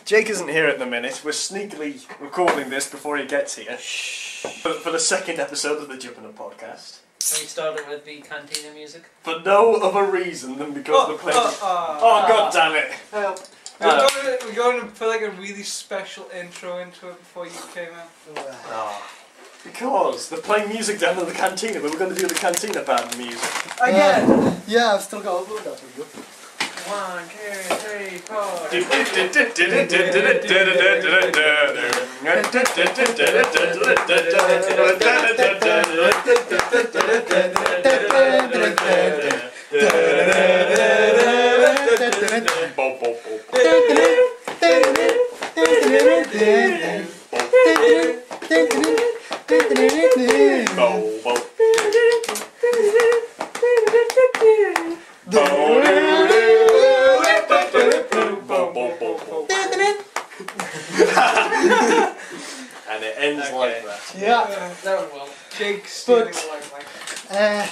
Jake isn't here at the minute. We're sneakily recording this before he gets here. For the second episode of the Jubinub Podcast. Can we start it with the cantina music? For no other reason than because the place. Oh god damn it! We're going to put like a really special intro into it before you came in. Because they're playing music down in the cantina, but we're going to do the cantina band music. Again! Yeah, I've still got a load up for you. 1, 2, 3, 4. And it ends like that. Yeah. That one will. Jake's stealing the limelight.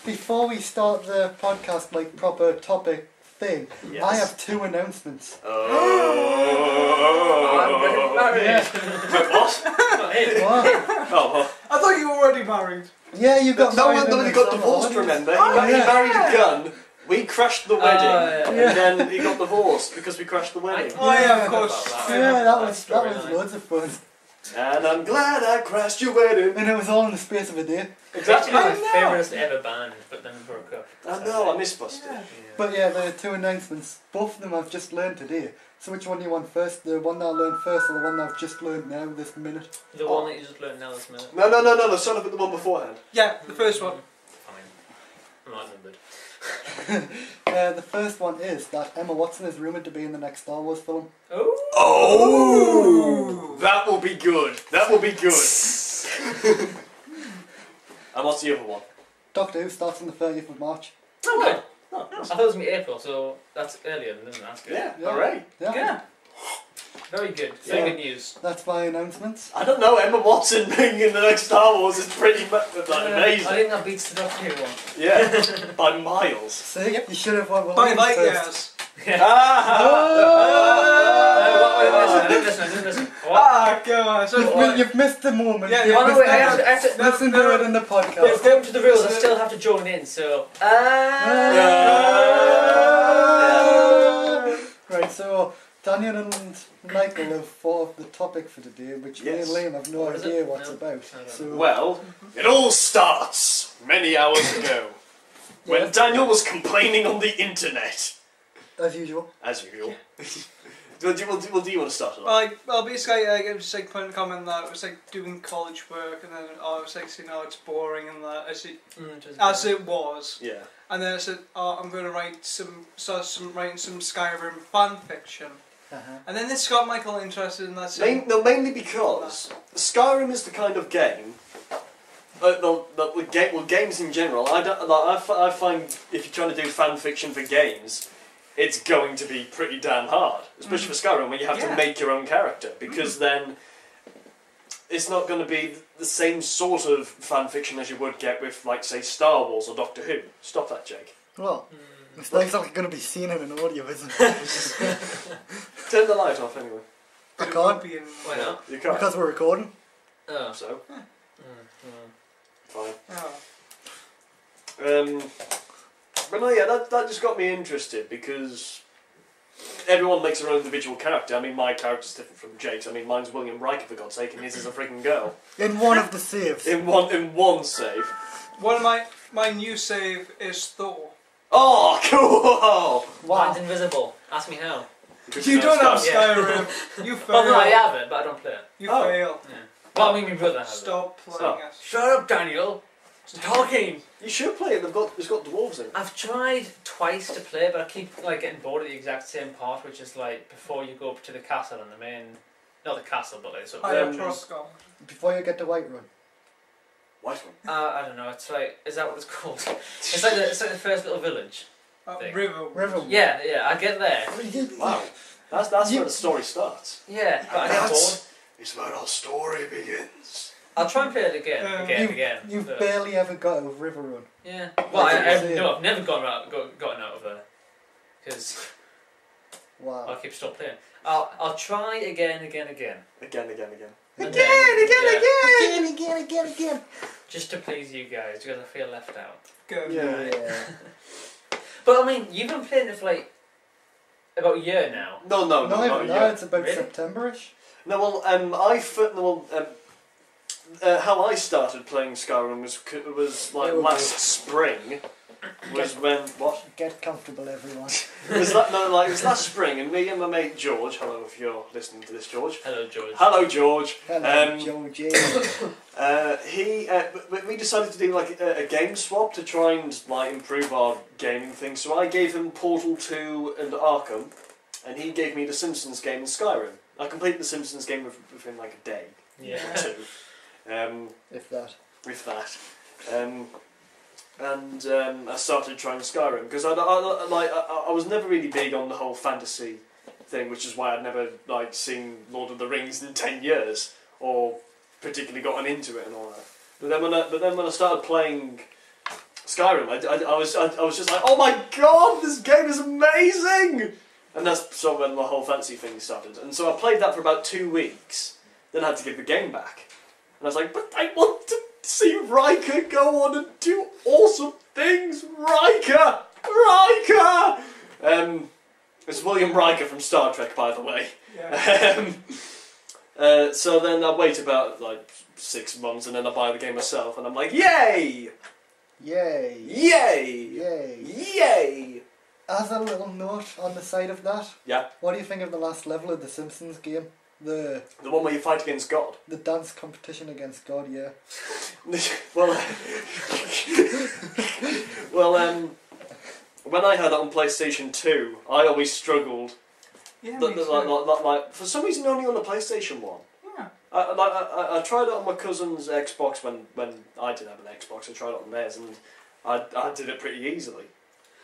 Before we start the podcast, like proper topic thing, Yes. I have 2 announcements. What? Oh, I thought you were already married. Yeah, you got no married. one got divorced, remember? He yeah. married a gun, we crashed the wedding, yeah. and then he got divorced because we crashed the wedding. Oh yeah, of course. Yeah, that was storyline. loads of fun. And I'm glad I crashed your wedding. And it was all in the space of a day. Exactly. My favourite ever band, but then broke up. I know, I miss Busted. Yeah. But yeah, there are 2 announcements. Both of them I've just learned today. So which one do you want first? The one that I learned first or the one that I've just learned now this minute? The one that you just learned now this minute. No, start off with the one beforehand. Yeah, the first one. Fine. I'm not numbered. The first one is that Emma Watson is rumoured to be in the next Star Wars film. Oh! That will be good. That will be good. And what's the other one? Doctor Who starts on the 30th of March. Oh, good. Oh, I thought it was going to be April, so that's earlier than that. That's good. yeah, Yeah. alright. Yeah. Very good. Very Yeah. good news. That's my announcements. I don't know, Emma Watson being in the next Star Wars is pretty amazing. I think that beats the Doctor Who one. Yeah, by miles. See, you should have won By one light first. years. I didn't listen. What? Ah, come on. So You've missed the moment. Yeah, You've yeah. missed Oh, no, wait, the I moment. have to Listen to it in the podcast. According to the rules, I still have to join in, so... Right, so Daniel and Michael have thought of the topic for today, which me and Yes. Liam have no What is idea it? what it's No. about. I don't So, Well, it all starts many hours ago when Daniel was complaining on the internet. as usual. As usual. do you want to start it off? well, basically, it was just like putting a comment that it was like doing college work, and then I was like saying, "Oh, it's boring," and that as it was. Yeah. And then I said, "Oh, I'm going to writing some Skyrim fan fiction." And then this got Michael interested in that. Mainly because Skyrim is the kind of game. Games in general. I find if you're trying to do fan fiction for games, it's going to be pretty damn hard, especially for Skyrim, where you have to make your own character, because then it's not going to be the same sort of fan fiction as you would get with, like, say, Star Wars or Doctor Who. Stop that, Jake. Well, it's not exactly going to be seen in an audio, isn't it? Turn the light off anyway. I can't, Why not? You can't. because we're recording. Oh. So, fine. Oh. But no, yeah, that just got me interested, because everyone makes their own individual character. I mean, my character's different from Jake's. I mean, mine's William Riker, for God's sake, and his is a freaking girl. In one of the saves. In one save. One of my new save is Thor. Oh, cool! Wow. Mine's invisible. Ask me how. You don't have Skyrim. Skyrim. You fail. Well, no, I have it, but I don't play it. You Oh. fail. Yeah. Well, I mean, my brother has Stop playing Stop. it. Shut up, Daniel. Stop talking. You should play it. It's got dwarves in it. I've tried twice to play, but I keep like getting bored of the exact same part, which is like before you go up to the castle and the main, not the castle, but like sort I of am dungeons. Trosco. Before you get to Whiterun. White one. I don't know. It's like, is that what it's called? It's like the first little village. Thing. River. Yeah, I get there. Wow. That's where the story starts. Yeah, but I get bored. It's where our story begins. I'll try and play it again. You've but- barely ever got out of Riverrun. Yeah. Well, I've insane. never gotten out of there. Because Wow. I'll keep stop playing. I'll try again. Again. Again. Just to please you guys, because I feel left out. Good. Yeah. But I mean, you've been playing it for like about a year now. No, Not not even yet. now, it's about Really? September-ish. No, well, how I started playing Skyrim was like Oh, last spring. Was when what? Get comfortable, everyone. It was last spring, and me and my mate George. Hello, if you're listening to this, George. Hello, George. Hello, George. Hello, Georgie. We decided to do like a game swap to try and like improve our gaming thing. So I gave him Portal 2 and Arkham, and he gave me the Simpsons game and Skyrim. I completed the Simpsons game within like a day. Yeah. Or two. If that. With that. I started trying Skyrim because I was never really big on the whole fantasy thing, which is why I'd never like seen Lord of the Rings in 10 years or particularly gotten into it and all that. But then when I started playing Skyrim, I was just like, oh my god, this game is amazing! And that's sort of when the whole fantasy thing started. And so I played that for about 2 weeks, then I had to give the game back. And I was like, but I want to see Riker go on and do awesome things! Riker! It's William Riker from Star Trek, by the way. Yeah. So then I wait about like 6 months and then I buy the game myself and I'm like, yay! Yay. Yay! Yay. Yay! As a little note on the side of that, Yeah. what do you think of the last level of the Simpsons game? The The one where you fight against God. dance competition against God, yeah. When I had it on PlayStation 2, I always struggled. Yeah, Like, for some reason, only on the PlayStation 1. Yeah. I tried it on my cousin's Xbox when I didn't have an Xbox. I tried it on theirs, and I did it pretty easily.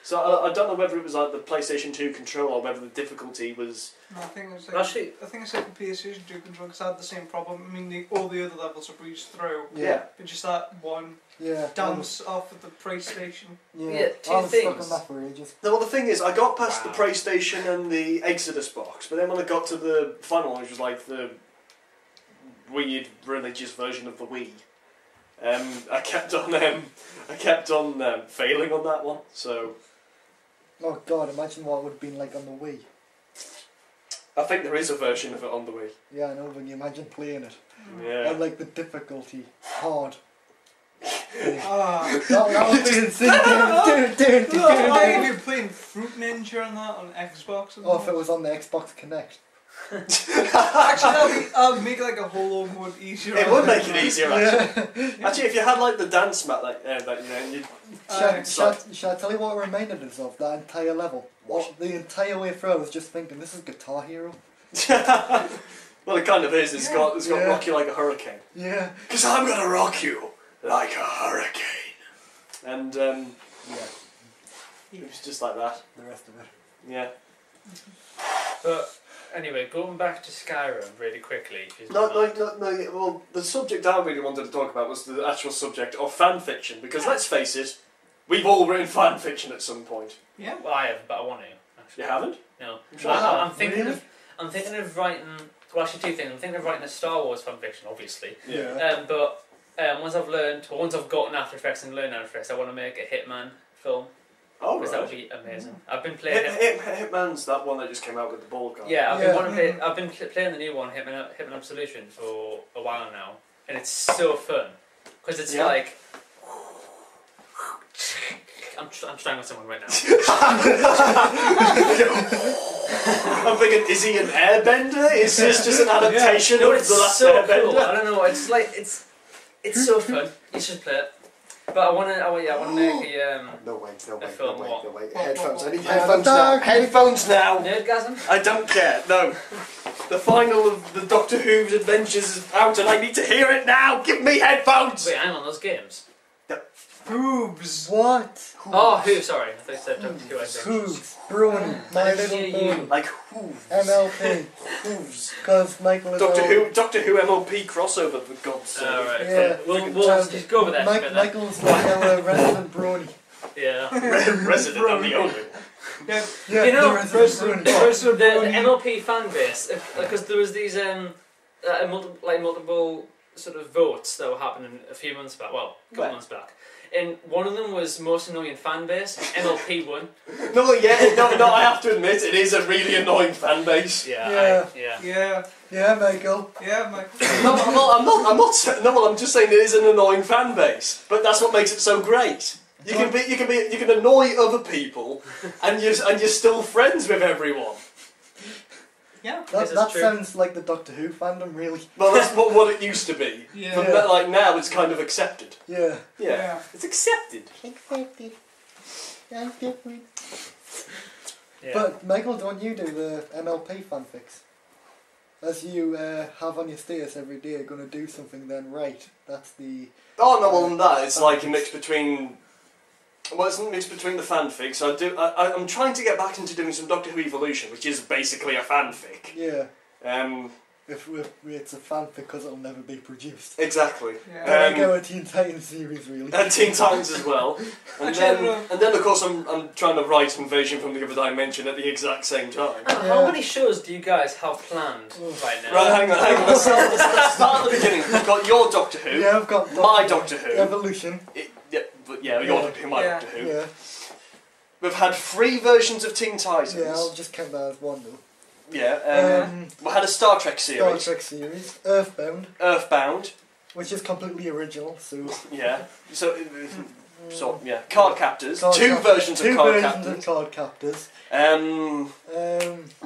So I don't know whether it was like the PlayStation 2 controller or whether the difficulty was. No, I think it's like Actually, the PlayStation 2 control because I had the same problem. I mean, all the other levels are breezed through, Yeah. but just that one Yeah. dance off of the PlayStation. Yeah, two I was stuck things. on that for ages. No, well, the thing is, I got past Wow. the PlayStation and the Exodus box, but then when I got to the final one, which was like the weird religious version of the Wii, I kept on failing on that one. So Oh god, imagine what it would have been like on the Wii. I think there is a version of it on the Wii. Yeah, I know, when you imagine playing it. Yeah. And like the difficulty, hard. Ah. That would be insane. If you're playing Fruit Ninja and that on Xbox. And Oh, if it was on the Xbox Connect. Actually, that'd make like a whole lot more easier. It would make it easier, actually. Yeah. Actually, if you had like the dance mat, like that, you know, and you. Shall I tell you what it reminded us of, that entire level? What? The entire way through I was just thinking, this is Guitar Hero. Well, it kind of is. It's got Yeah. rock you like a hurricane. Yeah. Because I'm gonna rock you like a hurricane. And Yeah, it was just like that. the rest of it. Yeah. But anyway, going back to Skyrim really quickly. No. Well, the subject I really wanted to talk about was the actual subject of fan fiction. Because let's face it, we've all written fan fiction at some point. Yeah. Well, I have, but I want to. Actually. You haven't? No. I'm sure I'm thinking really? of. I'm thinking of writing. Well, actually, two things. I'm thinking of writing a Star Wars fan fiction, obviously. Yeah. But once I've gotten After Effects and learned After Effects, I want to make a Hitman film. Oh, Because right. that would be amazing. I've been playing Hitman's that one that just came out with the ball guy. Yeah, Yeah. I've been playing the new one, Hitman Absolution, for a while now, and it's so fun because it's like I'm strangling someone right now. I'm thinking, is he an airbender? Is this just an adaptation No, of it's The Last so Airbender? cool. I don't know. It's like it's so fun. You should play it. But I want to make a No wait. film what? wait. Headphones. I need Yeah, headphones the now. dark- Headphones now. Nerdgasm. I don't care. No. The final of the Doctor Who's adventures is out, and I need to hear it now. Give me headphones. Wait, I'm on those games. Boobs. What? Oh, who? Sorry, I thought you said Doctor Who. I think. Hooves. Brewing. My little hear Pony. you. Like hooves. MLP. Hooves. Because Michael is Doctor Who MLP crossover, for God's sake. Alright, Yeah. we'll just go over that. Michael's like our resident brony. Yeah. Resident, I'm the only one. Yeah. Yeah, You know, the Resident Evil. the MLP fan base, because there was these multiple sort of votes that were happening a few months back. Well, a couple months back. And one of them was most annoying fan base. MLP won. No, I have to admit, it is a really annoying fan base. Yeah. Yeah, Michael. yeah, Michael. No, I'm just saying it is an annoying fan base, but that's what makes it so great. You can annoy other people, and you're still friends with everyone. Yeah. That sounds like the Doctor Who fandom, really. Well, that's what it used to be. Yeah. But like now, it's kind of accepted. Yeah. Yeah. It's accepted. Accepted. I'm different. Yeah. But Michael, don't you do the MLP fanfics? As you have on your status every day, you're going to do something then right. That's the... Oh no, well, than that, it's like a mix between... Well, it's a mix between the fanfics. I'm trying to get back into doing some Doctor Who Evolution, which is basically a fanfic. Yeah. If it's a fanfic because it'll never be produced. Exactly. Yeah. Like our Teen Titans series, really. And Teen Titans as well. And then of course I'm trying to write Invasion from the Other Dimension at the exact same time. How many shows do you guys have planned right now? Right, hang on. Let's start at the beginning. We've got your Doctor Who. Yeah, I've got my Doctor Who. Evolution. Your Doctor Who, my Doctor Who. Yeah. We've had 3 versions of Teen Titans. Yeah, I'll just count that as one though. Yeah. We had a Star Trek series. Star Trek series. Earthbound. Which is completely original, so... Yeah. Card Captors. Two versions of Card Captors. There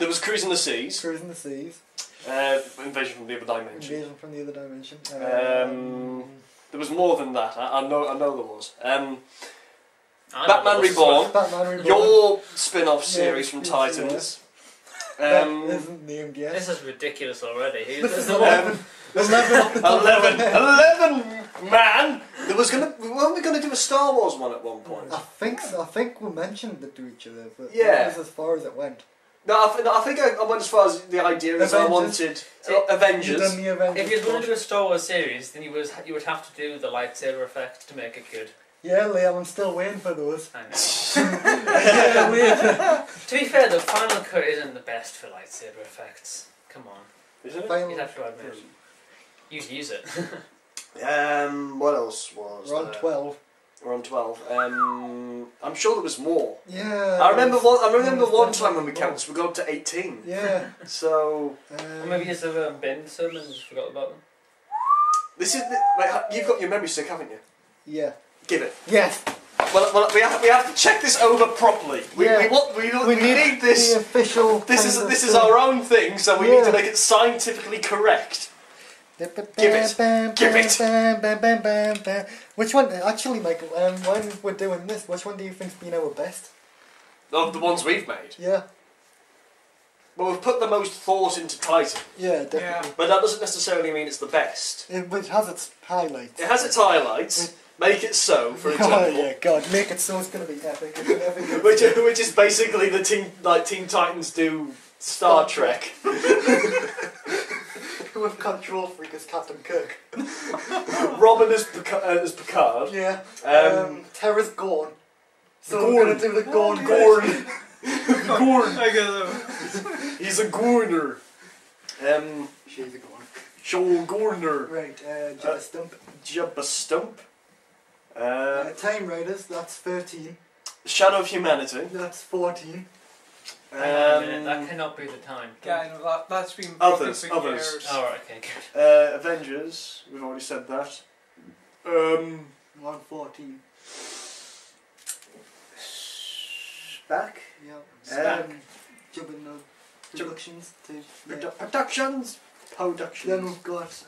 was Cruising the Seas. Cruising the Seas. Invasion from the Other Dimension. Invasion from the Other Dimension. There was more than that. I know there was. Batman Reborn. Your spin-off series from Titans. That isn't named yet. This is ridiculous already. This is 11, man! Weren't we going to do a Star Wars one at one point? I think so. I think we mentioned it to each other, but yeah. that was as far as it went. No, I think I went as far as the idea is I wanted Avengers. You've done the Avengers. If you're going to do a Star Wars series, then you would have to do the lightsaber effect to make it good. Yeah, Liam, I'm still waiting for those. I know. To be fair, the Final Cut isn't the best for lightsaber effects. Come on. Isn't it? You'd have to admit. You'd use it. What else was We're on 12. We're on 12. I'm sure there was more. Yeah. I remember one time when we counted, we got up to 18. Yeah. So... Or maybe you have binned some and just forgot about them. This is... you've got your memory stick, haven't you? Yeah. Give it. Yes. Well, we have to check this over properly. We need this. The official. This is our own thing, so we need to make it scientifically correct. Give it. Which one, actually, Michael? When we're doing this, which one do you think's been our best? Of the ones we've made. Yeah. Well, we've put the most thought into Titan. Yeah, definitely. Yeah. But that doesn't necessarily mean it's the best. It has its highlights. It has its highlights. Make it so, for example. Oh yeah, God, make it so it's going to be epic. It's an epic which is basically the Teen Titans do Star Trek. With Control Freak as Captain Kirk. Robin as Picard. Yeah. Terra's Gorn. So Gorn. we're going to do the Gorn. Gorn. Gorn. I get that. He's a Gorner. She's a Gorn. Sean Gorner. Right, Jabba Stump. Jabba Stump. Time Raiders, that's 13. Shadow of Humanity. That's 14. That cannot be the time. Yeah, I know that's been Others. for years. Oh, right, okay, good. Avengers, we've already said that. 114. Back. Yeah. Jubinub Productions. Productions. Then we've got...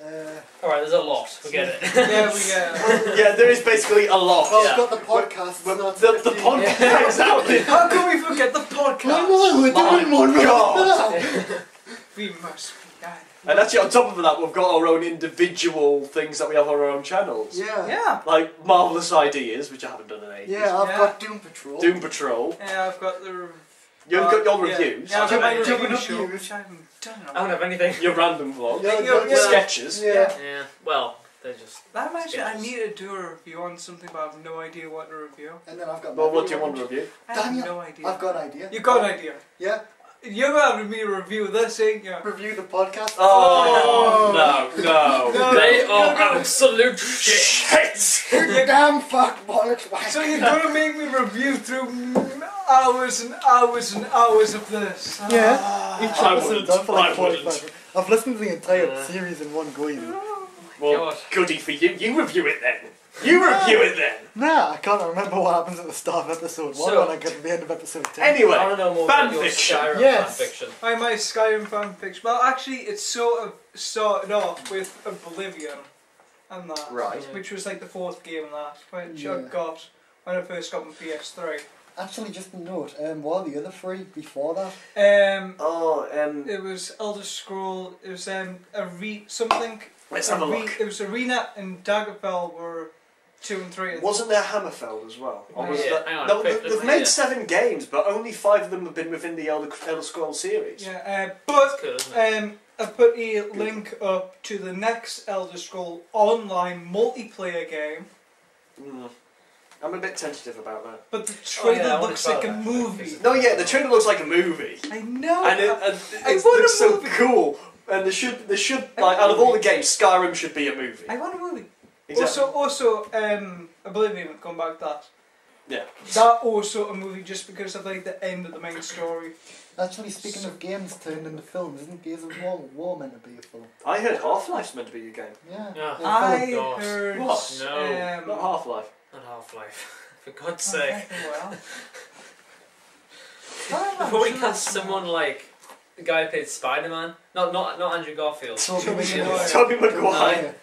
Alright, there's a lot. We get it. Yeah, we get Yeah, there is basically a lot. Well, Yeah. we've got the podcast. The podcast. Yeah, exactly. How can we forget the podcast? We're doing one God. We must be done. And actually, on top of that, we've got our own individual things that we have on our own channels. Yeah. Yeah. Like Marvellous Ideas, which I haven't done in ages. Yeah, I've got Doom Patrol. Doom Patrol. Yeah, I've got the... You've got your reviews. Yeah, I've got my Jubinub review show, Reviews. which I haven't done. I don't have anything. Your random vlog. Yeah, Yeah. Sketches. Yeah. Yeah, well, They're just. That actually, I sketches. need to do a review on something, but I have no idea what to review. And then I've got. Well, my what do you video want to review? I have Daniel, no idea. I've got an idea. You got an idea? Yeah. You're gonna have me review this, ain't you? Review the podcast. Oh, no. No. They You're are gonna- absolute shit. You damn fuck bollocks. So you're gonna make me review through hours and hours and hours of this? Yeah. Ah. Each I episode's wouldn't. done for like I 45 wouldn't. minutes. I've listened to the entire Yeah. series in one go even. Well, God. goody for you. You review it then. You review it then. Nah, I can't remember what happens at the start of episode 1 So- when I get to the end of episode 10. Anyway, I want to know more about your fanfiction. Skyrim Yes. fanfiction. I my Skyrim fanfiction. Well, actually, it sort of started off with Oblivion and that, Right. which was like the fourth game in that, which I Yeah. got when I first got my PS3. Actually, just a note, what are the other three before that? It was Elder Scroll. It was something. Let's have a look. It was Arena and Daggerfell were 2 and 3. Wasn't there Hammerfell as well? Or was Yeah, that- hang on, no, quick, they've let's- made yeah. 7 games, but only 5 of them have been within the Elder Scrolls series. Yeah, That's but good, isn't it? I put a link up to the next Elder Scroll online multiplayer game. Mm. I'm a bit tentative about that. But the trailer I wanna looks try like a that. movie. No, yeah, the trailer looks like a movie. I know. And it I it want a looks so movie. cool. And there should I like want out a of all the movie. games, Skyrim should be a movie. I want a movie. Exactly. Also, Oblivion. Come back to that. Yeah. That also a movie just because of like the end of the main story. Actually, speaking of games turned into films, isn't Gears of War meant to be a film? I heard Half-Life's meant to be a game. Yeah. Yeah. Yeah, I film. gosh. heard. What? No. Not Half-Life. Not Half-Life. For God's Oh, sake. well. Before we cast someone like the guy who played Spider-Man, not Andrew Garfield, Tobey Maguire. Tobey Maguire.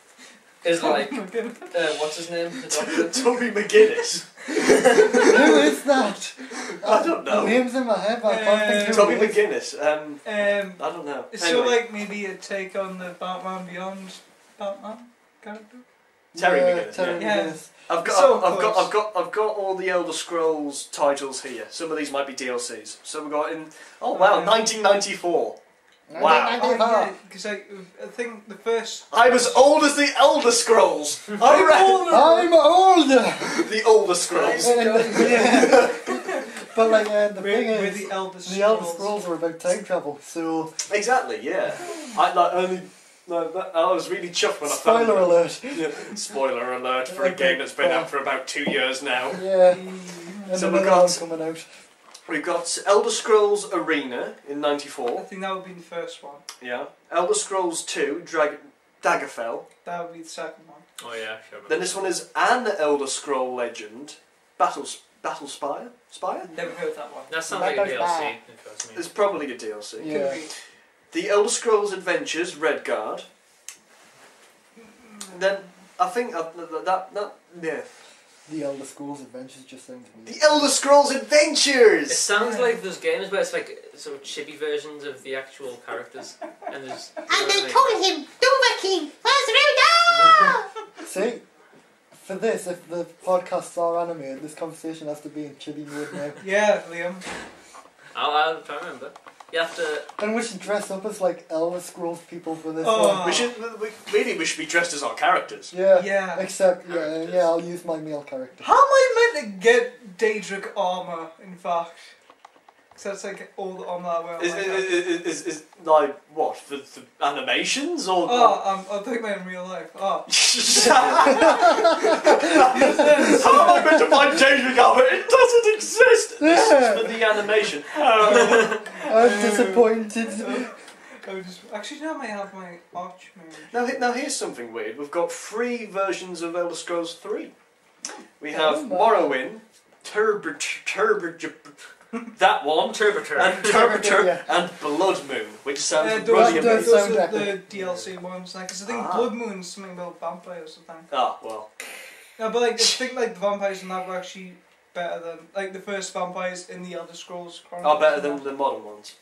is like what's his name? The doctor. Tobey McGuinness. Who is that? I don't The know. name's in my head, but I can't think who Tobey it is. McGuinness. Um, I don't know. so Anyway, like maybe a take on the Batman Beyond Batman character. Terry Yeah, McGuinness. Terry yeah. Yeah. McGuinness. I've So got all the Elder Scrolls titles here. Some of these might be DLCs. So we've got in. Oh wow, 1994. Wow. Oh yeah, because I think the first. I was old as the Elder Scrolls. I'm Alright. I'm older! The Older Scrolls. Yeah. But like, the thing We're is, the Elder Scrolls. the Elder Scrolls are about time travel, so... Exactly. Yeah. I like only. I was really chuffed when I found Spoiler it. alert! Yeah. Spoiler alert for a game that's been out for about 2 years now. Yeah. And So another we've got- one coming out. We've got Elder Scrolls Arena in I '94. think that would be the first one. Yeah. Elder Scrolls 2 Daggerfell. That would be the second one. Oh yeah, sure. Then this one is an Elder Scroll Legend, Battle Spire. Spire? Never heard that one. That sounds like a That goes DLC. back. if you ask me. It's probably a DLC. Yeah. Could be. The Elder Scrolls Adventures Redguard. Then I think that yeah. The Elder Scrolls Adventures just sounds weird. The Elder Scrolls It Adventures. sounds like those games where it's like sort of chibi versions of the actual characters, and there's. And they call him Duma King Fazruda! See? For this, if the podcasts are animated, this conversation has to be in chibi mode now. Yeah, Liam. I'll try to remember. You have to. And we should dress up as like Elder Scrolls people for this Oh. one. We should be dressed as our characters. Yeah. Yeah. Except, Characters. I'll use my male character. How am I meant to get Daedric armor, in fact? So that's like all the armor I wear. on my character. Is like what for the animations or? I'll take mine in real life. Oh. How am I meant to find Daedric armor? It doesn't exist. This Yeah. is for the animation. I'm disappointed. Actually, now I might have my Archmage. Now here's something weird. We've got 3 versions of Elder Scrolls 3. We have Oh my. Morrowind, that one, Turbitor. and Turbitor, Yeah. and Blood Moon, which sounds Those, really That does amazing. those sound are the epic. DLC ones, like, 'cause I think Ah. Blood Moon's something about vampires or something. Ah, well. No, but like, I think like the vampires in that were actually better than, like, the first vampires in the Elder Scrolls Chronicles. Are better than the modern ones.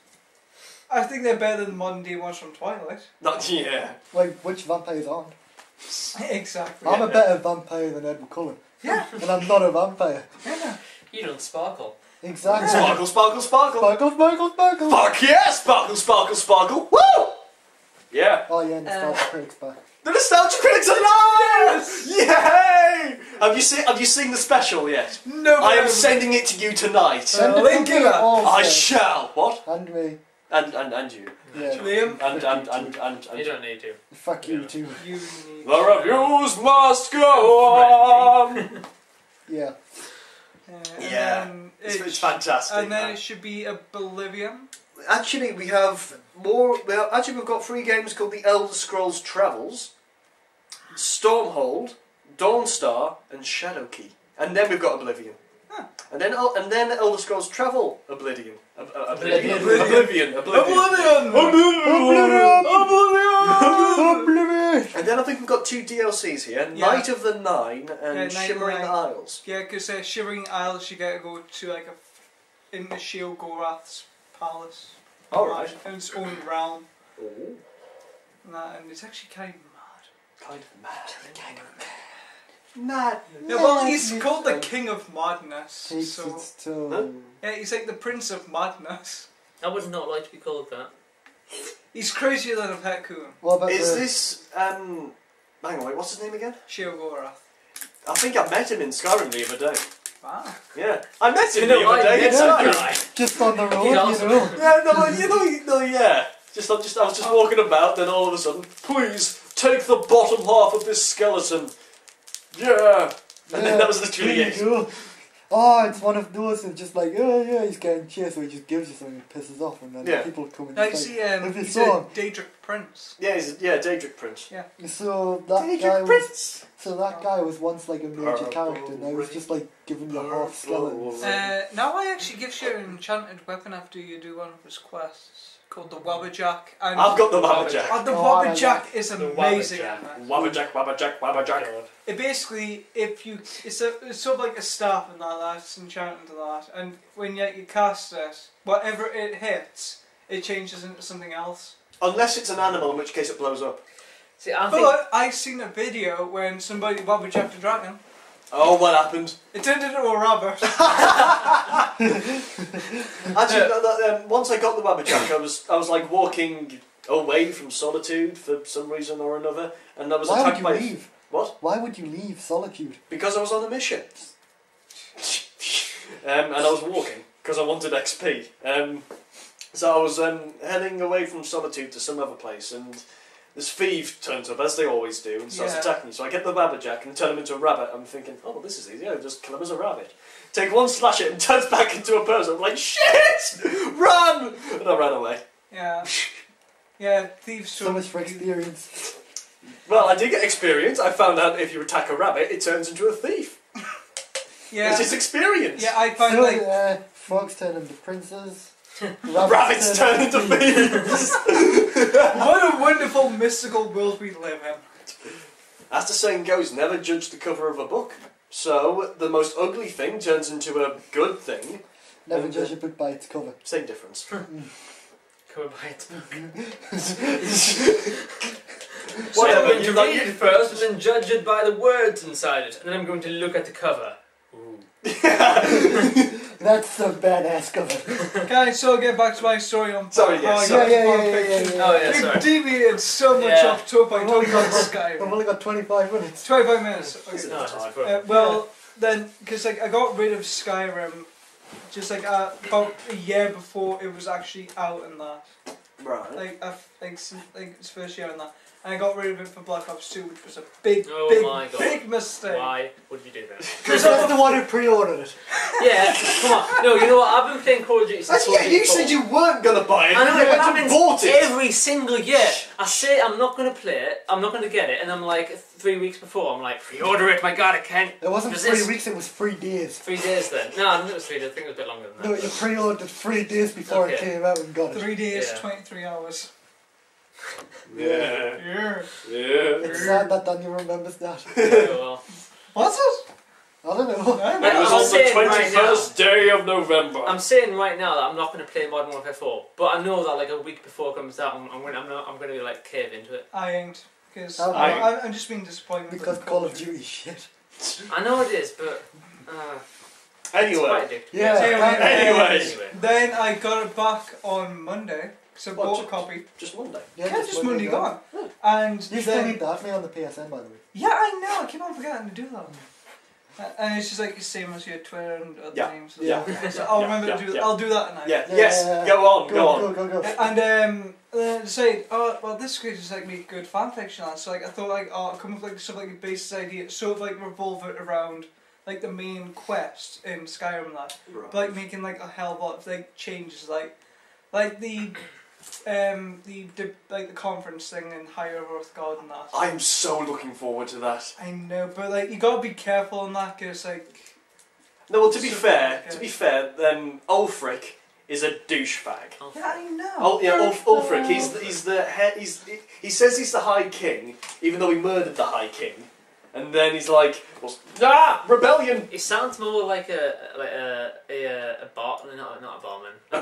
I think they're better than the modern day ones from Twilight. Not yeah. Like, which vampires aren't? Exactly. I'm a better vampire than Edward Cullen. Yeah. And I'm not a vampire. Yeah. You don't sparkle. Exactly. Sparkle, sparkle, sparkle. Sparkle, sparkle, sparkle. Fuck yeah! Sparkle, sparkle, sparkle. Woo! Yeah. Oh yeah, Nostalgia Critic's back. The Nostalgia Critics alive! Yay! Have you seen the special yet? No. I am sending it to you tonight. Send it link to it me up. also. I shall. What? And me. And you. Yeah. Liam, And You don't need to. Fuck you too. you need the reviews must go on. Yeah. and Yeah. then It's fantastic. And then man. it should be Oblivion. Actually, we have more. Well, actually, we've got 3 games called The Elder Scrolls Travels, Stormhold, Dawnstar, and Shadowkey. And then we've got Oblivion. Huh. And then Elder Scrolls Travel Oblivion. Oblivion. Oblivion. Oblivion! And then I think we've got 2 DLCs here: Yeah. Night of the Nine and Night of the Shimmering Nine. Isles. Yeah, because Shivering Isles, you get to go to like into Shield Gorath's palace. Alright. And its own realm. Oh, And it's actually kind of mad. kind of mad. Kind of mad. Yeah, well, he's called the King of Madness. Takes So its toll. Huh? yeah, he's like the Prince of Madness. I would not like to be called that. He's crazier than a pet coon. What about Is the... this hang on, wait, what's his name again? Shield Gorath. I think I met him in Skyrim the other day. Wow. Yeah, I met him You know, the other I day in met that Skyrim. guy. Just on the road, He's you awesome. know? Yeah, no, yeah. I was just walking about, then all of a sudden, please take the bottom half of this skeleton. Yeah. And then that was literally there it. you go. Oh, it's one of those that's just like, oh yeah, he's getting chased, so he just gives you something and pisses off, and then Yeah. people come and Now you just see, if you he's saw a Daedric Prince. Yeah, Daedric Prince. Yeah. like, so that guy Daedric was, Prince. so that guy was once like a major Purple character, now he's just like giving you half skeletons. Now I actually gives you an enchanted weapon after you do one of his quests called the Wabberjack. And I've got the Wabberjack. And the Oh, I like Wabberjack is The amazing. Wabberjack. in that. Wabberjack. God. It basically, it's sort of like a staff and that, it's enchanted to that, and when you cast it, whatever it hits, it changes into something else. Unless it's an animal, in which case it blows up. See, I think But I seen a video when somebody Wabberjacked a dragon. Oh, what happened? It turned into a rabbit. Actually, once I got the Wabberjack, I was like walking away from Solitude for some reason or another, and I was Why would attacked you by... leave? What? Why would you leave Solitude? Because I was on a mission. And I was walking, because I wanted XP. So I was heading away from Solitude to some other place, and this thief turns up, as they always do, and starts Yeah. attacking me. So I get the Wabberjack and turn him into a rabbit. I'm thinking, oh, well, this is easy, I'll just kill him as a rabbit. Take one slash at him, turns back into a person. I'm like, shit! Run! And I ran away. Yeah. Yeah, thieves. So much for experience. Well, I did get experience. I found out if you attack a rabbit, it turns into a thief. Yeah. Which is experience. Yeah, I find So, like frogs turn into princes. Rabbits turn into thieves. what a wonderful mystical world we live in. As the saying goes, never judge the cover of a book. So, the most ugly thing turns into a good thing. Never judge a book by its cover. Same difference. Come by its book. Whatever, So I'm going to you read it first and then judge it by the words inside it, and then I'm going to look at the cover. Ooh. That's a badass cover. Okay, so I'll get back to my story on Sorry, how yes, I got sorry. fanfiction. Oh, yeah, We've sorry. deviated so much Yeah. off topic. I've Talking only about got Skyrim. 25 minutes. 25 minutes. Okay. No, it's fine. Well, then, because like I got rid of Skyrim, just like about a year before it was actually out and that, Right. like its first year and that, and I got rid of it for Black Ops 2, which was a big, Oh my God. big mistake. Why would you do that? Because that's the one who pre-ordered it. Yeah, come on. No, you know what? I've been playing Call of Duty since Yeah, you said you weren't going to buy it. I know, you but went and happens bought it. every single year. I say I'm not going to play it, I'm not going to get it, and I'm like 3 weeks before, I'm like, pre-order it, my God, I can't. It wasn't Does 3 this- weeks, it was 3 days. 3 days then. No, I don't think it was 3 days, I think it was a bit longer than No, that. you pre-ordered 3 days before it Okay. came out and got it. 3 days, Yeah. 23 hours. Yeah. Yeah. Yeah. It's sad that Daniel remembers that. Yeah, well. What's it? I don't know. It was I'm on the saying right 21st day of November. I'm saying right now that I'm not going to play Modern Warfare 4, but I know that like a week before it comes out, I'm going to like cave into it. I ain't, because I- I'm just being disappointed. Because with Call of Duty is shit. I know it is, but it's Anyway. quite addictive. Yeah. Anyway. Anyway. Then I got it back on Monday. So I What, bought a copy. Just Monday. Yeah, just Monday gone. And You still need to add me on the PSN, by the way. yeah, I know. I keep on forgetting to do that. And it's just like the same as your Twitter and other names. Yeah. So I'll remember to do that. I'll do that tonight. Yeah. Yes. Go on. Go on. Go. And say, oh well, this could just like make good fan fiction. So like I thought like I'll come up with like sort of like a basis idea, sort of like revolve it around like the main quest in Skyrim and that, Right. but like making like a hell lot of like changes like the like the conference thing in Higher Earth God and that. I'm so looking forward to that. I know, but like you gotta be careful on that because like. No, well, to be fair, Ulfric is a douchebag. Yeah, I know. Oh yeah, Ulfric. He says he's the High King, even though he murdered the High King, and then he's like, rebellion. He sounds more like a barman, not a barman. A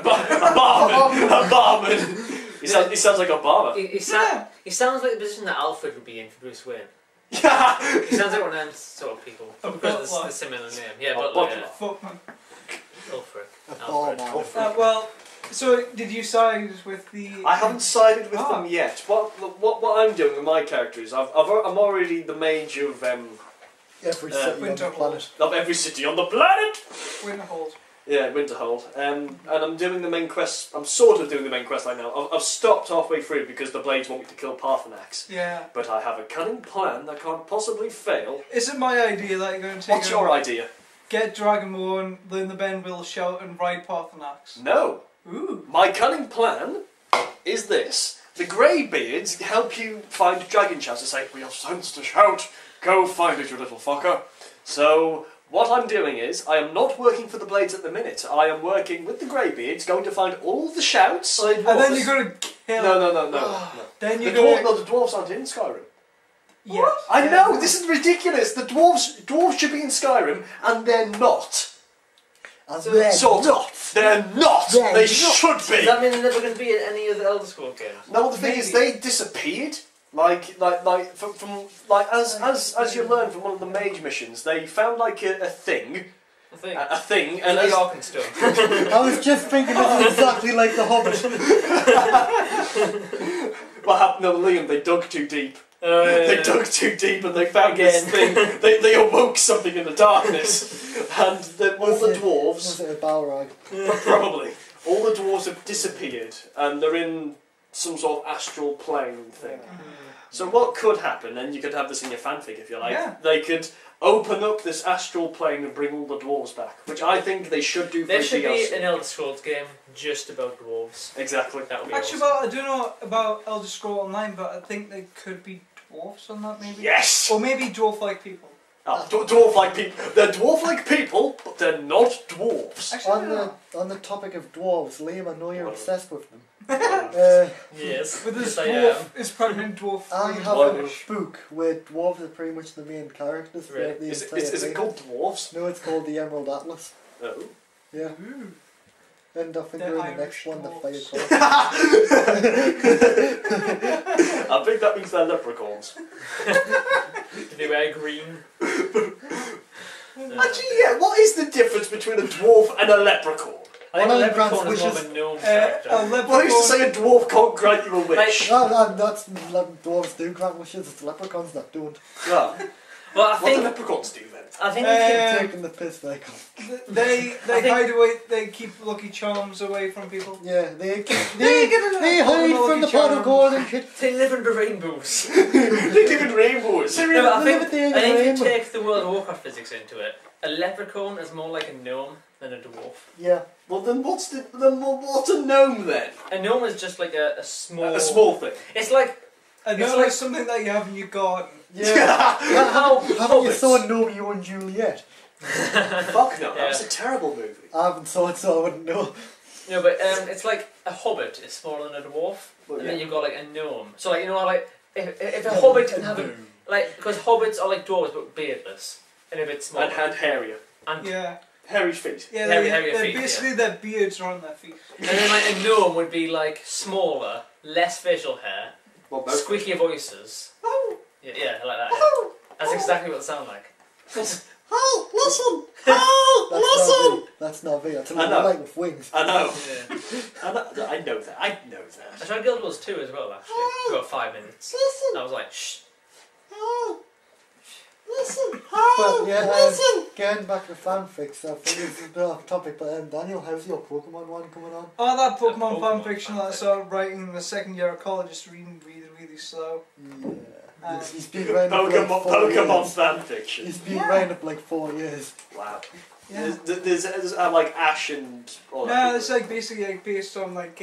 barman. He sounds like Obama. He sounds like the position that Alfred would be in for Bruce Wayne. Yeah. He sounds like one of them sort of people. Because of the similar name. Yeah, but Footman. Alfred. Well, so did you side with the? I haven't sided with them yet. What I'm doing with my character is I'm already the mage of Every city on the planet. Of every city on the planet. Winterhold. Yeah, Winterhold. And I'm doing the main quest. I'm sort of doing the main quest line now. I've stopped halfway through because the Blades want me to kill Parthenax. Yeah. But I have a cunning plan that can't possibly fail. Is it my idea that you're going to take? What's your idea? Get Dragonborn, learn the Ben will shout, and ride Parthenax. No. Ooh. My cunning plan is this. The Greybeards help you find dragon shouts to say, we have sense to shout. Go find it, you little fucker. So, what I'm doing is, I am not working for the Blades at the minute. I am working with the Greybeards, going to find all the shouts. And then you're going to kill... No. Then you're the dwarves aren't in Skyrim. Yes. I know, this is ridiculous. The dwarves should be in Skyrim, and they're not. They're not. They should be. Does that mean they're never going to be in any of the Elder Scrolls games? No, the thing is, they disappeared. As you learn from one of the mage missions, they found like a thing. A thing, and the Arkenstone. I was just thinking this is exactly like the Hobbit. What happened to Liam? They dug too deep. They dug too deep and they found this thing. They awoke something in the darkness, and all the dwarves. Was it a Balrog? Probably. All the dwarves have disappeared, and they're in some sort of astral plane thing. So what could happen, and you could have this in your fanfic if you like, they could open up this astral plane and bring all the dwarves back, which I think they should do for There should DLC. be an Elder Scrolls game just about dwarves. Exactly. That would be Actually, awesome. I don't know about Elder Scrolls Online, but I think there could be dwarves on that, maybe? Yes! Or maybe dwarf-like people. Oh, dwarf-like people. They're dwarf-like people, but they're not dwarves. Actually, On the topic of dwarves, Liam, I know you're obsessed with them. Yes. with this yes, dwarf, is pregnant dwarf. I have a book where dwarves are pretty much the main characters throughout the Is entire it thing. called dwarves? No, it's called the Emerald Atlas. Oh. Yeah. Ooh. And I think They're we're in the Irish next one, the dwarves. Fire Cross. I think that means they're leprechauns. Do they wear green? Actually, yeah, what is the difference between a dwarf and a leprechaun? I think One a of the leprechaun is more wishes- of a gnome A character. Well, who's to say a dwarf can't grant you a wish? That's dwarves do grant wishes, it's leprechauns that don't. Yeah. Well, I What do think leprechauns do then? I think Taking the piss, like. They hide away. They keep Lucky Charms away from people. Yeah, they Lucky hide from the pot of gold and shit. they live under rainbows. They live in rainbows. No, but I think They live if you rainbow. take the World of Warcraft physics into it, a leprechaun is more like a gnome than a dwarf. Yeah. Well, then what's a gnome then? A gnome is just like a small... A small thing. It's like... I know It's like like- something that you have in your garden. Yeah. Haven't you Hobbits. saw Romeo and Juliet? Fuck no, that was a terrible movie. I haven't saw it, so I wouldn't know. No, but it's like a hobbit is smaller than a dwarf, Well, and yeah. then you've got like a gnome. So like, you know, like, if a hobbit can have a... Like, because hobbits are like dwarves but beardless, and a bit smaller. And hairier. And Yeah. Hairy feet. Yeah, Heavier they're feet, basically their beards are on their feet. then like a gnome would be like smaller, less facial hair, Well, both. squeakier voices. Oh, Yeah, like that. Yeah. That's exactly what it sounds like. Oh, Listen! Oh, listen! That's not me. That's a I little know. light with wings. I know. Yeah. I know that. I tried Guild Wars 2 as well, actually. For about 5 minutes. Listen! I was like, shh. Oh. Listen! But yeah, listen! getting back to fanfics, I think this is a bit off topic, but Daniel, how's your Pokemon one coming on? Oh, that Pokemon Pokemon fanfiction that I started writing in the second year of college, just reading really slow. Yeah. He's been writing up like 4 Pokemon years. fanfiction. He's been writing up like 4 years. Wow. Yeah. There's like Ash and all that. No, it's like basically like based on like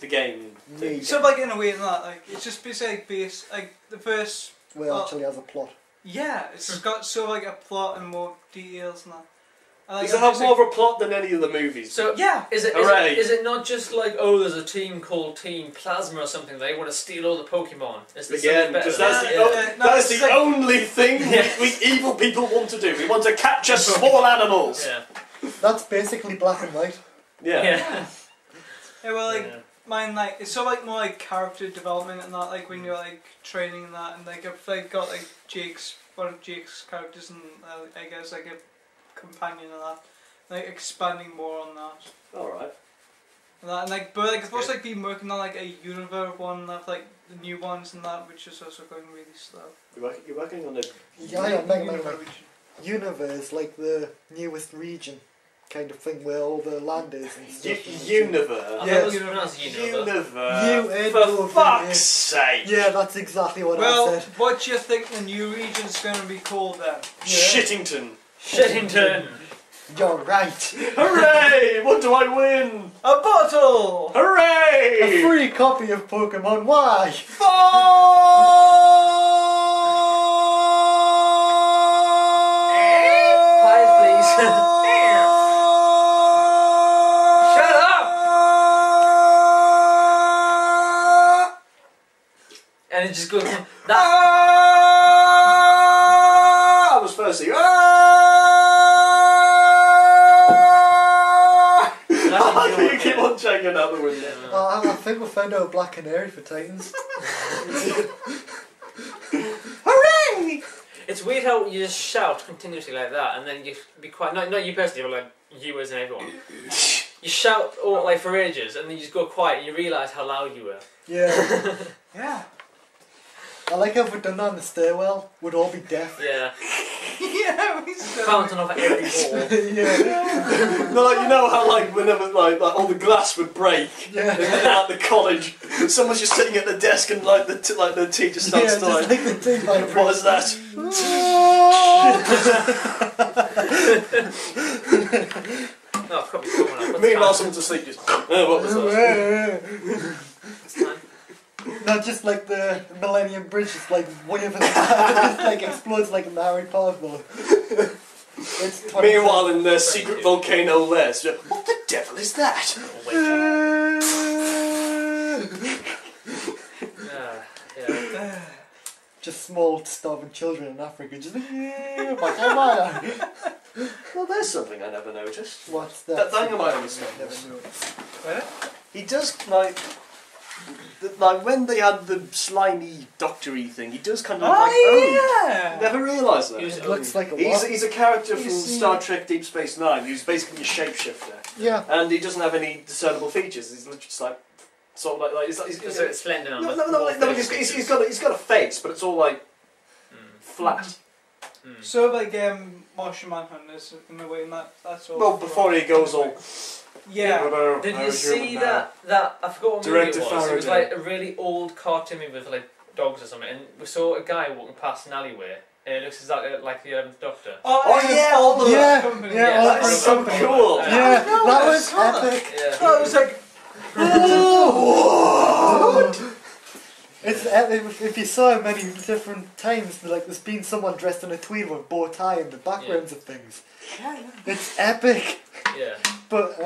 the game. Me. sort of like in a way in that like it's just basically like based like the first Well, actually has a plot. yeah it's got sort of like a plot and more details and that. And, like, Does it have more of a plot than any of the movies? So, yeah. Hooray. Is it not just like, oh, there's a team called Team Plasma or something, they want to steal all the Pokemon? Is there Again, something better because than that's that? the, that's it's the like- only thing we evil people want to do. We want to capture small animals. Yeah. That's basically black and white. Yeah. Yeah. Yeah, well, like Yeah. mine, like it's sort of like more like character development and that, like when you're like training and that, and like I've like got like one of Jake's characters and I guess like a companion and that, like expanding more on that. All right. And like, but like I've also like been working on like a Universe one, that like the new ones and that, which is also going really slow. You're working on a Yeah, Universe region. Universe, like the newest region kind of thing where all the land is and stuff. Universe. I Yeah. thought it was pronounced Universe. For fuck's sake! Yeah, that's exactly what I Well, said. what do you think the new region's going to be called then? Shittington. Shittington! You're right. Hooray! What do I win? A bottle! A Hooray! free copy of Pokemon Y. Quiet, please. Shut up! And it just goes from that. I was first here. I think you keep on checking out the window. I think we'll find out Black Canary for Titans. Hooray! It's weird how you just shout continuously like that, and then you be quiet. Not you personally, but like you as in everyone. You shout all like for ages, and then you just go quiet, and you realise how loud you were. Yeah. Yeah. I like how we've done that on the stairwell. We'd all be deaf. Yeah, Yeah, we still. bouncing off at every wall. Yeah. No, like you know how like whenever like all the glass would break Yeah. at the college, someone's just sitting at the desk and like the teacher starts Yeah, to like, just like the thing like what is that? No, probably someone else. Meanwhile, someone's asleep. Just what was that? It's time. Not just like the Millennium Bridge, it's like whatever it just like explodes like in the Harry Potter film. It's 20 Meanwhile, in the secret volcano lair, what the devil is that? Yeah. just small starving children in Africa just like, Well, there's something I never noticed. what's That that? thing I understand. Where? He does like when they had the slimy doctory thing. He does kind of like yeah! Never realised that. He's- It looks like a He's, what? he's a character from He's- Star Trek Deep Space Nine who's basically a shapeshifter, Yeah. and he doesn't have any discernible features. He's literally just like sort of like he's So it's splendid on no, the he's got a face, but it's all like flat. So like Martian Manhunt is in a way, and that's all. Well, before he goes all. Yeah. Did you see that I forgot what Director movie it was. It was Faraday. like a really old cartoon movie with like dogs or something, and we saw a guy walking past an alleyway, and it looks exactly like the 11th Doctor. Oh, yeah, all the- Yeah, Company. yeah, Yeah, all That the is so company. cool. Yeah, that was saw that. epic. Yeah. Oh, it was like. It's epic. If you saw it many different times, like there's been someone dressed in a tweed with a bow tie in the backgrounds of things. Yeah. It's epic. Yeah. But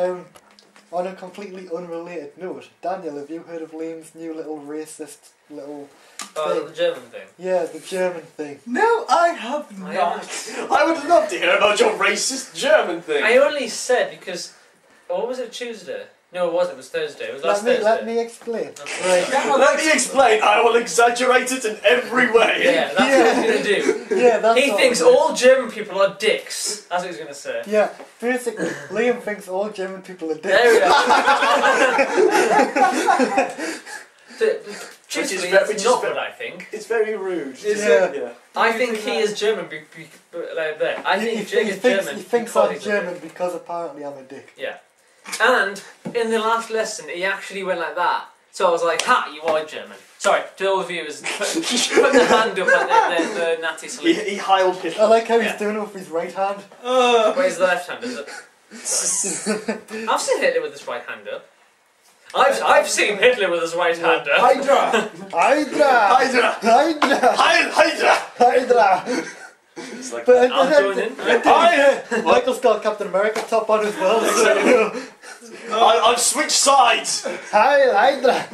on a completely unrelated note, Daniel, have you heard of Liam's new little racist little Oh, thing? the German thing. Yeah, the German thing. No, I have I not. I would love to hear about your racist German thing. I only said because what was it Tuesday? No, it wasn't. It was Thursday. It was last Thursday. Let me explain. Okay. Yeah, Let me explain. I will exaggerate it in every way. Yeah, that's what he's going to do. Yeah, that's He all thinks it is. all German people are dicks. That's what he's going to say. Yeah, basically, Liam thinks all German people are There dicks. we go. Truthfully, that's not what I think. It's very rude. Is Yeah. it? Yeah. I think he is German. Like that. I think Jake is German. He thinks because I'm he's a German dick. because apparently I'm a dick. Yeah. And in the last lesson, he actually went like that. So I was like, "Ha, you are German." Sorry, to all the viewers, put the hand up like the Nazi salute. He heiled I Hitler. like how Yeah. he's doing it with his right hand. Where's the left hand? Is it? Sorry. I've seen Hitler with his right hand up. I've seen Hitler with his right hand up. Hydra! Hydra! Hydra! Hydra! Heil Hydra! Hydra! It's like, But I'm joining. Michael's got Captain America top on as well. I've switched sides! Heil Hydra!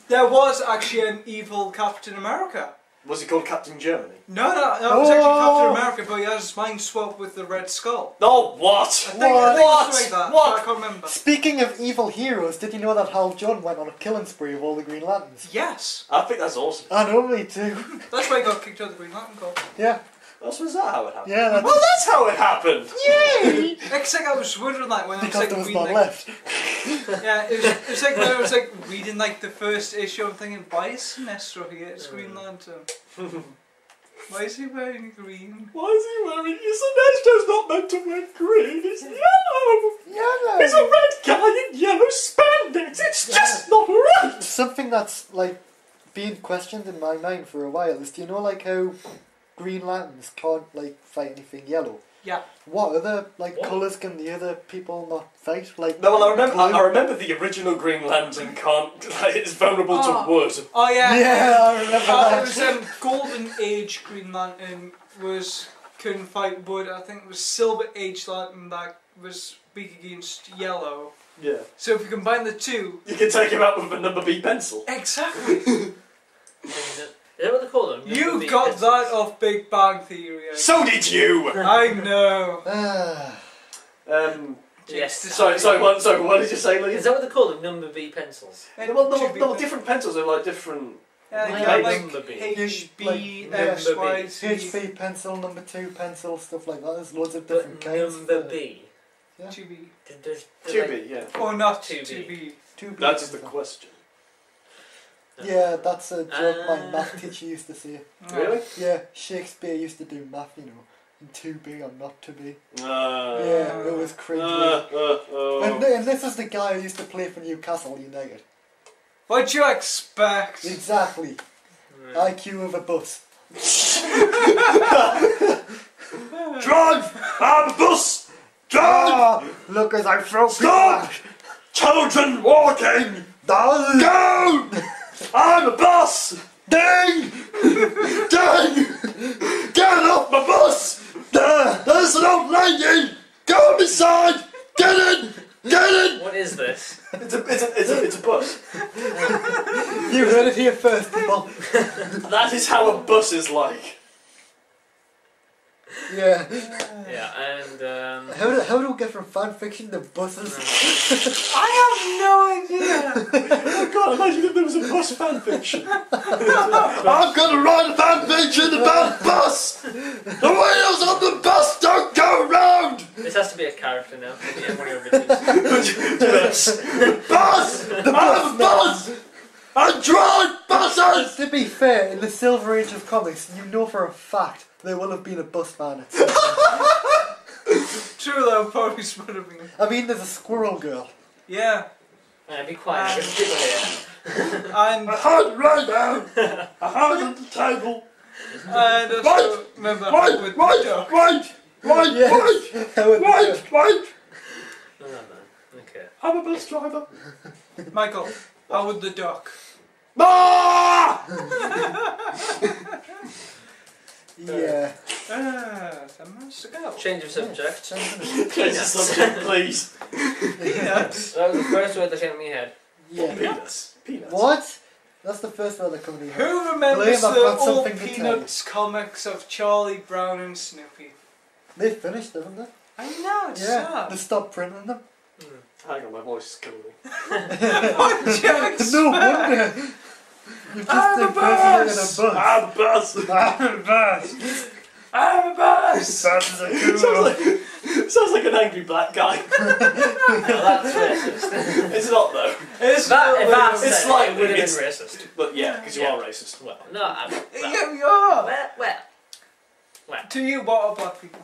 There was actually an evil Captain America. Was he called Captain Germany? No, it was actually Captain Oh. America, but he had his mind swapped with the Red Skull. No, what? I think it was like that, What? but I can't remember. Speaking of evil heroes, did you know that Hal John went on a killing spree of all the Green Lanterns? Yes, I think that's awesome. I know, me too. that's why he got kicked out of the Green Lantern Corps. Yeah, Was that how it happened? yeah, that's Well, that's how it happened! Yay! It's like I was wondering that when I was because like there was reading none like, left. yeah, it was like when I was like reading like the first issue. I'm thinking, why is Sinestro here? It's Green Lantern. Why is he wearing green? Why is he wearing... Sinestro's not meant to wear green, it's yellow! Yeah, He's a red guy in yellow spandex! It's just not right! Something that's like being questioned in my mind for a while is, do you know like how Green Lanterns can't like fight anything yellow? Yeah. What other like What? colours can the other people not fight? Like No, well, I blue? remember the original Green Lantern can't... Like, it's vulnerable to wood. Oh yeah. Yeah, I remember It that. was Golden Age Green Lantern couldn't fight wood. I think it was Silver Age Lantern that was weak against yellow. Yeah. So if you combine the two, You can take him out with a number B pencil. exactly. Is that what they call them? You got that off Big Bang Theory. So did you! I know. Yes. Sorry, what did you say, Lee? Is that what they call them? Number B pencils. No, different pencils are like different... Yeah, Why you got not like number B? HB, Like, X, Y, Z. HB pencil, number 2 pencil, stuff like that. There's loads of But different kinds. number B. Yeah. 2B. There's 2B, yeah. Or not 2B. 2B. 2B That is the pencil. question. Yeah, that's a joke my math teacher used to say. Really? Yeah, Shakespeare used to do math, you know, in 2B or not to be. Uh, Yeah, it was cringy. And this is the guy who used to play for Newcastle United. What'd you expect? Exactly. IQ of a bus. Drive! I'm a bus! Drive! Ah, look as I throw Stop! Children walking! down. Go! I'm a bus! Ding! Ding! Get off my bus! There's an old lady! Go beside! Get in! Get in! What is this? It's a bus. You heard it here first, people. That is how a bus is like. Yeah. Yeah, and How do we get from fan fiction to buses? I have no idea. I can't imagine if there was a bus fanfiction. I'm gonna write a fanfiction about bus! The wheels on the bus don't go round! this has to be a character now. Yeah, whatever it is. Bus! I'm a bus! I drive buses! To be fair, in the Silver Age of comics, you know for a fact there will have been a bus man at some point. True though, probably would have been. I mean, there's a squirrel girl. Yeah. Be quiet. There's people here. And I hide right down. I hide on the table. and also Wait! remember Wait! with Wait! the duck. Wait! Wait! Yes. Wait! How would Wait! Wait! No. Okay. I'm a bus driver. Michael, how would the duck? Ah! Yeah. Some months ago. Change of subject. Change the subject, please. Peanuts. That was the first word that came in my head. Yeah. Peanuts. Peanuts. What? That's the first one that comes to your head. Who remembers Liam, I've the got old something to tell Peanuts comics of Charlie Brown and Snoopy? They finished, haven't they? I know, it's Yeah. sad. They stopped printing them. Hang on, my voice is killing me. No wonder. You've just impersonated a bus. I'm a bus! I'm a bus. I'm a bus! Buses are cool. Sounds like an angry black guy. No, that's racist. It's not though. If that's It's it, like it would have been it's- racist. But yeah, because you Yeah. are racist. Well, no, I'm... Yeah, we are. Well. To you, what are black people?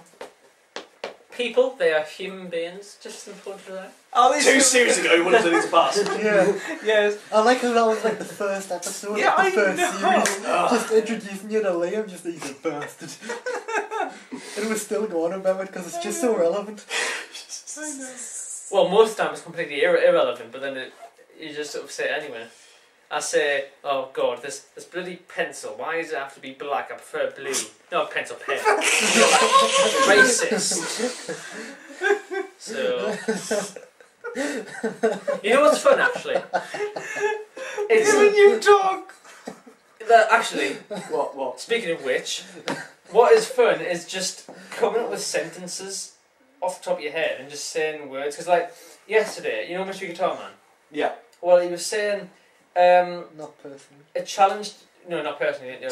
People, they are human beings, just as important as that. At least 2 series ago, one of the things passed. Yeah. Yes. I like how that was like the first episode Yeah, of the I first know. series. Just introducing you to Liam, just that he's a bastard. And we're still going about it because it's just so relevant. I know. Well, most of the time it's completely irrelevant, but then you just sort of say it anyway. I say, oh god, this bloody pencil, why does it have to be black? I prefer blue. No, pencil, pen. Racist. So... You know what's fun, actually? It's When you talk. that actually, What? speaking of which, what is fun is just coming up with sentences off the top of your head and just saying words. Because like, yesterday, you know Mystery Guitar Man? Yeah. Well, he was saying... Not personally. a challenge, no, not personally, no.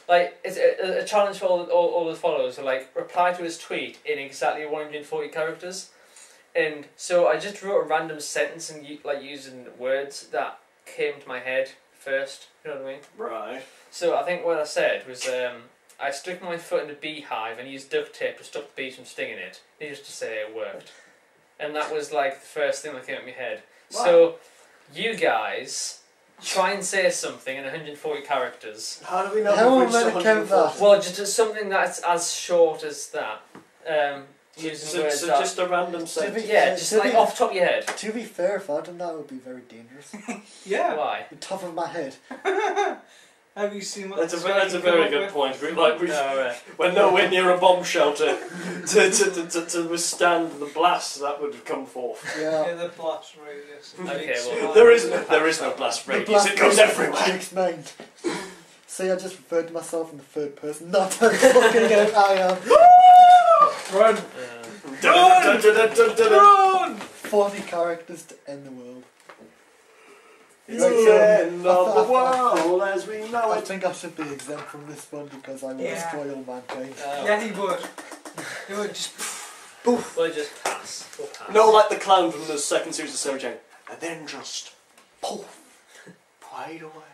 Like, it's a challenge for all the followers to like reply to his tweet in exactly 140 characters. And so I just wrote a random sentence and like using words that came to my head first, you know what I mean? Right. So I think what I said was I stuck my foot in a beehive and used duct tape to stop the bees from stinging it. Needless to say, it worked. And that was like the first thing that came to my head. Wow. So, you guys... try and say something in 140 characters. How do we know? How we've am I reached to count 140? Well, just something that's as short as that. Using words So that... just a random sentence. yeah, just like off the top of your head. To be fair, if I'd done that, it would be very dangerous. Yeah. Why? The top of my head. Have you seen what That's a Australia that's a come very up good with? point. We're No, nowhere near a bomb shelter to withstand the blast that would have come forth. Yeah, Yeah. the blast radius. Okay, well, There is no blast The radius. blast It goes radius everywhere. takes mind. See, I just referred to myself in the third person. Not how fucking out I am. Run! Run! 40 characters to end the world. It's Like, the end of the I world as we know I it. think I should be exempt from this one because I will Yeah. destroy all mankind. Yeah, he would. He would just. We'll just pass. We'll pass. No, like the clown from the second series of Sarah Jane. And then just poof, right away.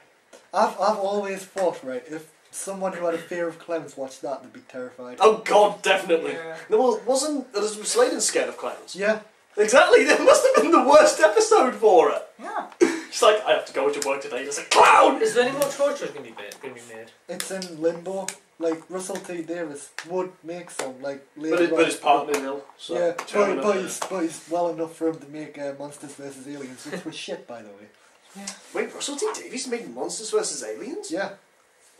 I've always thought, right, if someone who had a fear of clowns watched that, they'd be terrified. Oh God, definitely. Yeah. No, wasn't Sladen scared of clowns? Yeah. Exactly. That must have been the worst episode for her. Yeah. She's like, I have to go to work today. There's a clown. Is there any more torture going to be made? It's in limbo. Like, Russell T Davis would make some, like, later But on. his partner nil. So Yeah, Terminator. but he's well enough for him to make Monsters vs. Aliens, which was shit, by the way. Wait, Russell T Davies made Monsters vs. Aliens? Yeah.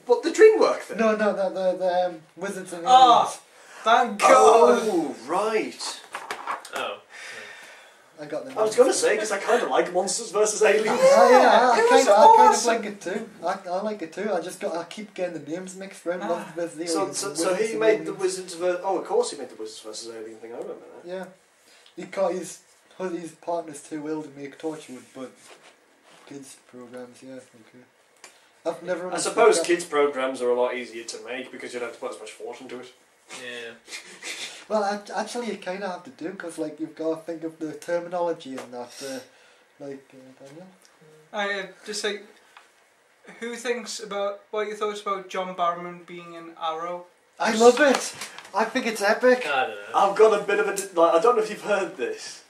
What, the DreamWorks thing? No, the Wizards and Ah! Aliens. Thank God! Oh, right. Oh. I got the I was going to say, because I kind of like Monsters vs. Aliens. Yeah, I it was kind of awesome. like it too. I like it too. I keep getting the names mixed around. Monsters vs. So, Aliens. so, and so Wizards he and made the Aliens. Wizards vs. Oh, of course he made the Wizards vs. Alien thing. I remember that. Yeah. He got his partner's too ill to make Torchwood, but kids programs, yeah, okay. I've never I understood suppose that. kids programs are a lot easier to make because you don't have to put as much thought into it. Yeah. Well, actually, you kind of have to do because, like, you've got to think of the terminology and that. Daniel. I just like, who thinks about what your thoughts about John Barrowman being in Arrow? I love it. I think it's epic. I don't know. I've got a bit of a like. I don't know if you've heard this.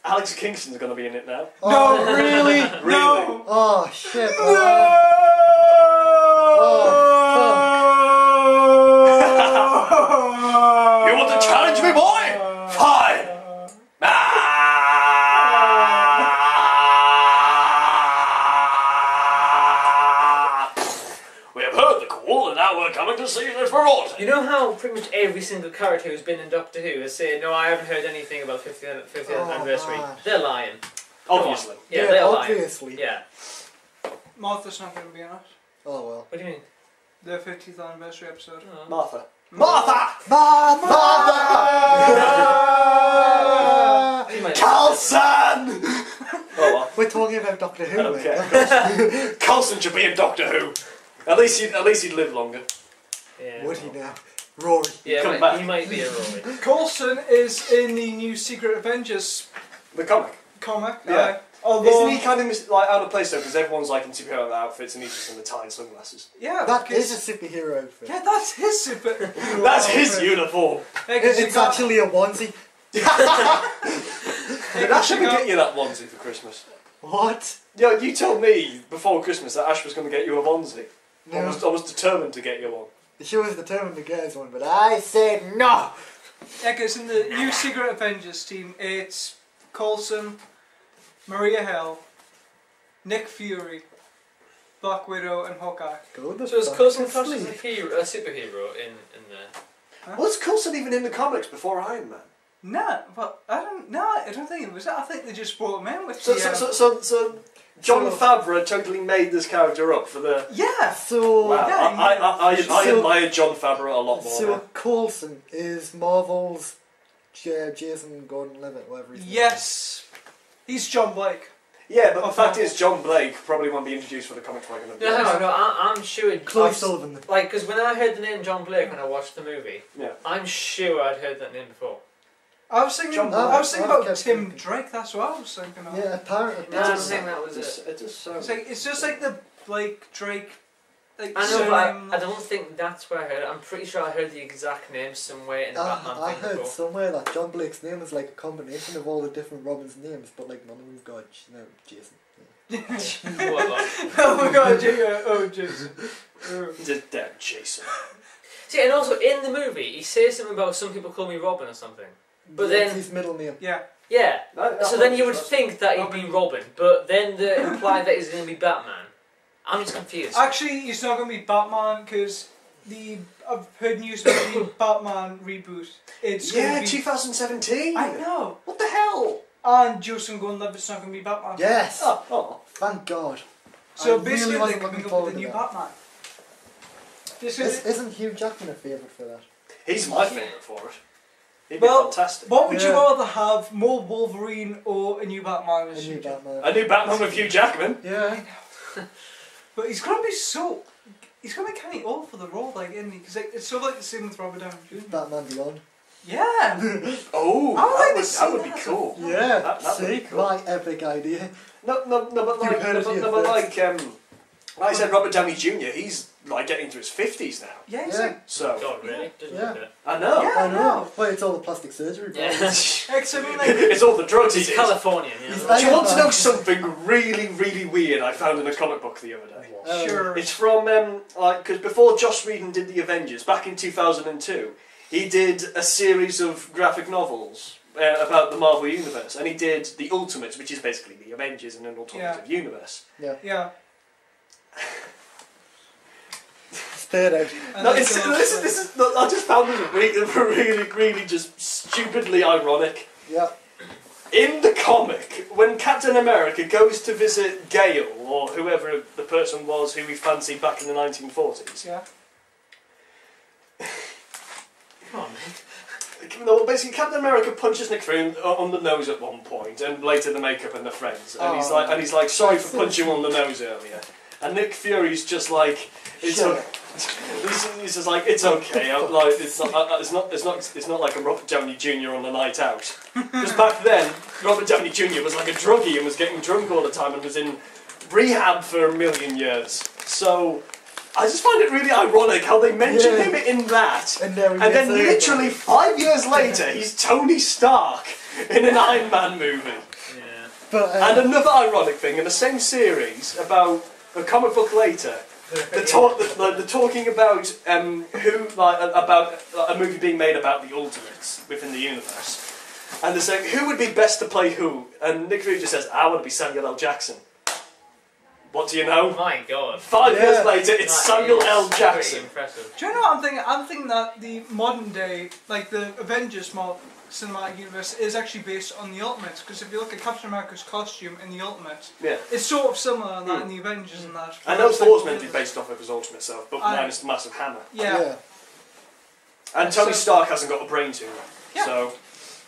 Alex Kingston's going to be in it now. Oh, really? Really? No! Oh shit! No! You want to challenge me, boy? Fine. We have heard the call, and now we're coming to see this revolt. You know how pretty much every single character who's been in Doctor Who is saying, no, I haven't heard anything about 50th Oh, anniversary. man. They're lying. Obviously. Yeah, they're lying. obviously. Yeah. Martha's not going to be in it. Oh well. What do you mean? The 50th anniversary episode. Oh. Martha. You might Carlson! talking about Doctor Who. I don't mate. care. Coulson should be in Doctor Who. At least he'd live longer. Yeah. Would he now? Rory. Yeah, Come but back. he might be a Rory. Coulson is in the new Secret Avengers The comic. comic. Yeah. Although, Isn't he kind of like out of place though? Because everyone's like in superhero outfits and he's just in the tie and sunglasses. Yeah, That because- is a superhero outfit. Yeah, that's his super. That's his uniform. Yeah, 'cause you It's got- actually a onesie. Did Ash ever get you that onesie for Christmas? What? Yeah, you told me before Christmas that Ash was going to get you a onesie. No. I was determined to get you one. She was determined to get us one, but I said no! Yeah, because in the new Secret Avengers team, it's Coulson, Maria Hill, Nick Fury, Black Widow, and Hawkeye. Go the So is fuck Coulson to classed as sleep. a superhero in there? Was Coulson even in the comics before Iron Man? Nah, but I don't think it was that. I think they just brought him in with So, the. so John So- Favreau totally made this character up for the. Yeah! So, Wow, Yeah, I So- admire John Favreau a lot more. so now. Coulson is Marvel's Jason Gordon-Levitt, whatever his name is. Yes! He's John Blake. Yeah, but the Of fact Marvel. is, John Blake probably won't be introduced for the comics for like another No, year. hang on, no, I'm sure. Chloe I've- Sullivan. Like, because when I heard the name John Blake when I watched the movie, Yeah. I'm sure I'd heard that name before. I was thinking, John I was thinking Blake. about Tim Drake, that's what I was thinking of. Yeah, apparently. No, I don't think that was it. It does sound. It's just like the Blake Drake. Like, I know, surname. but I don't think that's where I heard it. I'm pretty sure I heard the exact name somewhere in the Batman I thing heard before. somewhere that John Blake's name is like a combination of all the different Robin's names, but like none of them've got Jason. What, like? Oh my god, oh Jason. Just damn Jason. See, and also in the movie, he says something about some people call me Robin or something. But That's then- his middle name. Yeah. Yeah. That So then much you would trust. think that he'd be Robin, but then they imply that he's going to be Batman. I'm just confused. Actually, he's not going to be Batman because I've heard news about the Batman reboot. It's Yeah, going to be. 2017. I know. What the hell? And Joseph Gordon-Levitt's not going to be Batman. Yes! Oh. Thank God. So I really basically, wasn't they're looking coming up with forward a new to that. Batman. This is. Isn't Hugh Jackman a favourite for that? He's my favourite for it. He'd be Well, fantastic. What would you Yeah. rather have, more Wolverine or a new Batman? A with new Hugh Jackman? Batman. A new Batman with Hugh Jackman. Yeah. But he's gonna be so. He's gonna be kind of old for the role, like, isn't he? Because like, it's sort of like the same with Robert Downey Jr. Batman Beyond. Yeah. Oh, I would like to that see would be that as a cool. film. Yeah, That would be see? cool. My epic idea. No, but like, You've heard it here like I said, Robert Downey Jr. He's like getting into his 50s now. Yeah, he's Yeah. like. So God, really? Doesn't Yeah. look it. I know. Yeah. I know. Well, it's all the plastic surgery. Yeah. it's I mean, like, all the drugs he He's did. Californian, you He's know. like- Do you want to know something really, really weird I found in a comic book the other day? sure. It's from, because before Joss Whedon did the Avengers, back in 2002, he did a series of graphic novels about the Marvel Universe, and he did the Ultimates, which is basically the Avengers in an alternative universe. Yeah. Spare it out. And No, then it's, goes, this is, I just found this really just stupidly ironic. Yeah. In the comic, when Captain America goes to visit Gale, or whoever the person was who he fancied back in the 1940s, Yeah. Come on, man. no, basically Captain America punches Nick Fury on the nose at one point, and later they make up and they're friends. And he's like, sorry for punching you on the nose earlier. And Nick Fury's just like, he's just like, it's okay. It's not like a Robert Downey Jr. on a night out. Because back then, Robert Downey Jr. was like a druggie and was getting drunk all the time and was in rehab for a million years. So I just find it really ironic how they mention him in that, And then literally 5 years later, he's Tony Stark in an Iron Man movie. Yeah. But, And another ironic thing in the same series about a comic book later, they're talking about about a movie being made about the Ultimates within the universe, and they're saying who would be best to play who, and Nick Fury just says, "I want to be Samuel L. Jackson." What do you Oh know? my god. 5 years Yeah. later, it's That Samuel is L. pretty Jackson. impressive. Do you know what I'm thinking? I'm thinking that the modern day, like the Avengers cinematic universe, is actually based on the Ultimates. Because if you look at Captain America's costume in the Ultimates, Yeah. it's sort of similar in that in the Avengers and that. I know Whereas, Thor's like, meant to be based off of his ultimate self, but I- minus the massive hammer. Yeah. And Tony So- Stark hasn't got a brain tumor, Yeah. so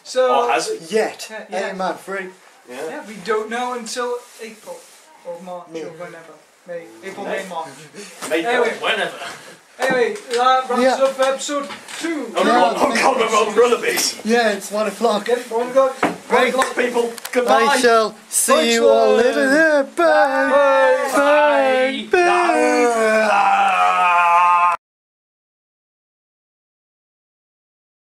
So. or has he? Yet. Yeah. Hey, man, free. Yeah. Yeah, we don't know until April or March or whenever. May. April, May, March. Anyway. Whenever. Anyway, that wraps up episode 2. Oh God, we're on Rullabies. Yeah, it's 1 o'clock. Get it, one go. Right, people. Goodbye. I shall see you all later. Bye. Bye. Bye. Bye.